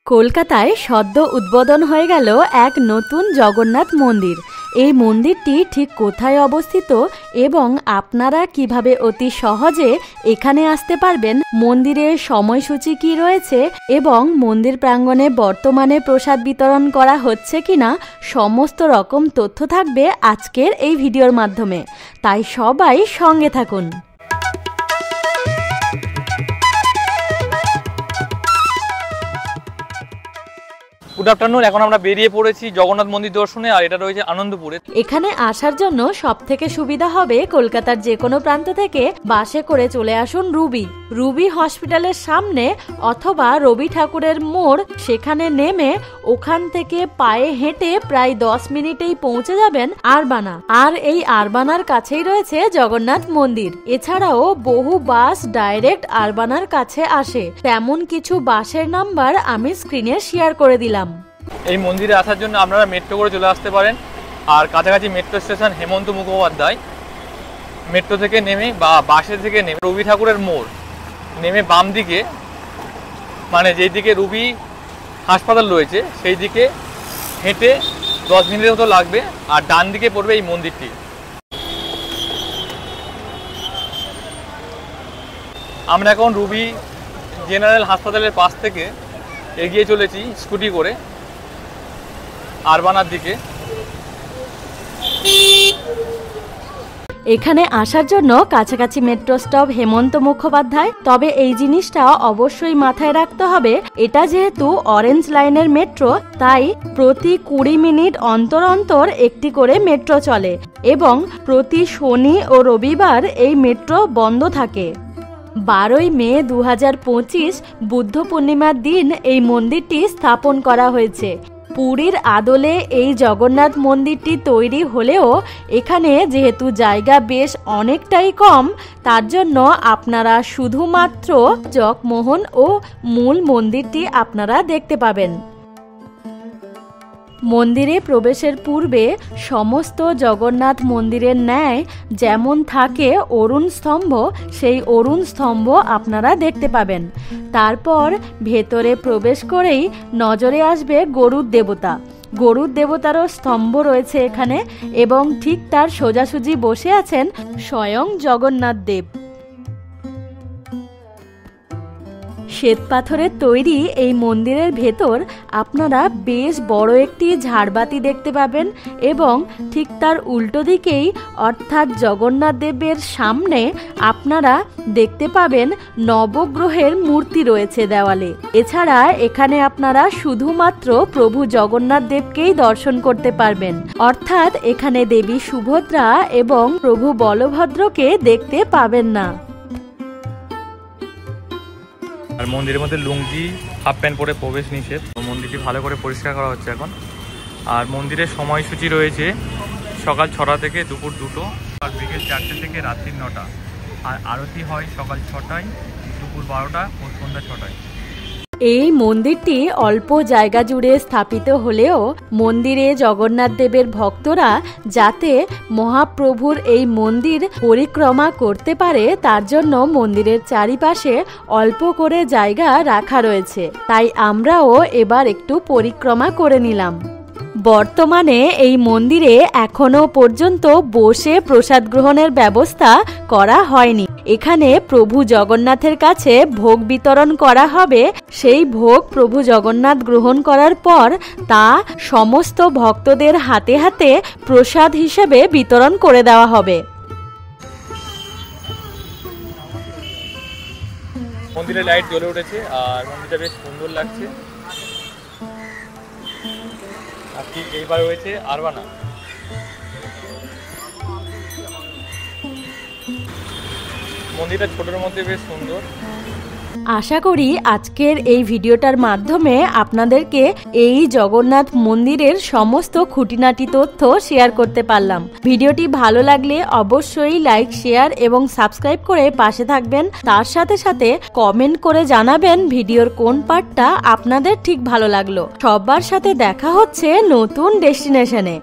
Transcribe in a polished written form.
কলকাতায় সদ্য উদ্বোধন হয়ে গেল এক নতুন জগন্নাথ মন্দির। এই মন্দিরটি ঠিক কোথায় অবস্থিত এবং আপনারা কিভাবে অতি সহজে এখানে আসতে পারবেন, মন্দিরের সময়সূচি কি রয়েছে এবং মন্দির প্রাঙ্গণে বর্তমানে প্রসাদ বিতরণ করা হচ্ছে কিনা, সমস্ত রকম তথ্য থাকবে আজকের এই ভিডিওর মাধ্যমে। তাই সবাই সঙ্গে থাকুন। Good afternoon. এখন আমরা বেরিয়ে পড়েছি জগন্নাথ মন্দির দর্শনে, আর এটা রয়েছে আনন্দপুরে। এখানে আসার জন্য সবথেকে সুবিধা হবে কলকাতার যে কোনো প্রান্ত থেকে বাসে করে চলে আসুন রুবি হসপিটালের সামনে অথবা রবি ঠাকুরের মোড়, সেখানে নেমে ওখান থেকে পায়ে হেঁটে প্রায় 10 মিনিটেই পৌঁছে যাবেন আরবানা। আর এই আরবানার কাছেই রয়েছে জগন্নাথ মন্দির। এছাড়াও বহু বাস ডাইরেক্ট আরবানার কাছে আসে, তেমন কিছু বাসের নাম্বার আমি স্ক্রিনে শেয়ার করে দিলাম। এই মন্দিরে আসার জন্য আপনারা মেট্রো করে চলে আসতে পারেন। আর কাছাকাছি metro station Hemanta Mukhopadhyay, metro থেকে নেমে বা বাসে থেকে নেমে রবি ঠাকুরের মোড় নেমে বাম দিকে, মানে যেই দিকে রবি হাসপাতাল রয়েছে সেই দিকে হেঁটে 10 মিনিটের মতো লাগবে। আর ডান দিকে পড়বে এই মন্দিরটি। আমরা এখন রবি জেনারেল হাসপাতালের পাশ থেকে এগিয়ে চলেছি স্কুটি করে আরবানার দিকে। এখানে আসার জন্য কাছাকাছি মেট্রো স্টপ হেমন্ত মুখোপাধ্যায়। তবে এই জিনিসটা অবশ্যই মাথায় রাখতে হবে, এটা যেহেতু অরেঞ্জ লাইনের মেট্রো, তাই প্রতি 20 মিনিট অন্তর অন্তর একটি করে মেট্রো চলে এবং প্রতি শনি ও রবিবার এই মেট্রো বন্ধ থাকে। 12ই মে 2025 বুদ্ধ পূর্ণিমার দিন এই মন্দিরটি স্থাপন করা হয়েছে। পুরীর আদলে এই জগন্নাথ মন্দিরটি তৈরি হলেও এখানে যেহেতু জায়গা বেশ অনেকটাই কম, তার জন্য আপনারা শুধুমাত্র জগমোহন ও মূল মন্দিরটি আপনারা দেখতে পাবেন। মন্দিরে প্রবেশের পূর্বে সমস্ত জগন্নাথ মন্দিরের ন্যায় যেমন থাকে অরুণ স্তম্ভ, সেই অরুণ স্তম্ভ আপনারা দেখতে পাবেন। তারপর ভেতরে প্রবেশ করেই নজরে আসবে গরুর দেবতা। গরুর দেবতারও স্তম্ভ রয়েছে এখানে এবং ঠিক তার সোজাসুজি বসে আছেন স্বয়ং জগন্নাথ দেব। শ্বেতপাথরের তৈরি এই মন্দিরের ভেতর আপনারা বেশ বড় একটি ঝাড়বাতি দেখতে পাবেন এবং ঠিক তার উল্টো দিকেই অর্থাৎ জগন্নাথ দেবের সামনে আপনারা দেখতে পাবেন নবগ্রহের মূর্তি রয়েছে দেওয়ালে। এছাড়া এখানে আপনারা শুধুমাত্র প্রভু জগন্নাথ দেবকেই দর্শন করতে পারবেন, অর্থাৎ এখানে দেবী সুভদ্রা এবং প্রভু বলভদ্রকে দেখতে পাবেন না। আর মন্দিরের মধ্যে লুঙ্গি হাফ প্যান্ট পরে প্রবেশ নিষেধ। মন্দিরটি ভালো করে পরিষ্কার করা হচ্ছে এখন। আর মন্দিরের সময়সূচি রয়েছে সকাল 6টা থেকে দুপুর 2টো, আর বিকেল 4টে থেকে রাত্রি 9টা। আর আরতি হয় সকাল 6টায়, দুপুর 12টা ও সন্ধ্যা 6টায়। এই মন্দিরটি অল্প জায়গা জুড়ে স্থাপিত হলেও মন্দিরে জগন্নাথ দেবের ভক্তরা যাতে মহাপ্রভুর এই মন্দির পরিক্রমা করতে পারে, তার জন্য মন্দিরের চারিপাশে অল্প করে জায়গা রাখা রয়েছে। তাই আমরাও এবার একটু পরিক্রমা করে নিলাম। বর্তমানে এই মন্দিরে এখনো পর্যন্ত বসে প্রসাদ গ্রহণের ব্যবস্থা করা হয়নি। এখানে প্রভু জগন্নাথের কাছে ভোগ বিতরণ করা হবে। সেই ভোগ প্রভু জগন্নাথ গ্রহণ করার পর তা সমস্ত ভক্তদের হাতে হাতে প্রসাদ হিসেবে বিতরণ করে দেওয়া হবে। মন্দিরে লাইট জ্বলে উঠেছে আর মন্দিরটা বেশ সুন্দর লাগছে। আর ঠিক এইবার রয়েছে আরবানা। মন্দিরটা ছোটের মধ্যে বেশ সুন্দর। আশা করি আজকের এই ভিডিওটার মাধ্যমে আপনাদেরকে এই জগন্নাথ মন্দিরের সমস্ত খুঁটিনাটি তথ্য শেয়ার করতে পারলাম। ভিডিওটি ভালো লাগলে অবশ্যই লাইক, শেয়ার এবং সাবস্ক্রাইব করে পাশে থাকবেন। তার সাথে সাথে কমেন্ট করে জানাবেন ভিডিওর কোন পার্টটা আপনাদের ঠিক ভালো লাগলো। সবার সাথে দেখা হচ্ছে নতুন ডেস্টিনেশনে।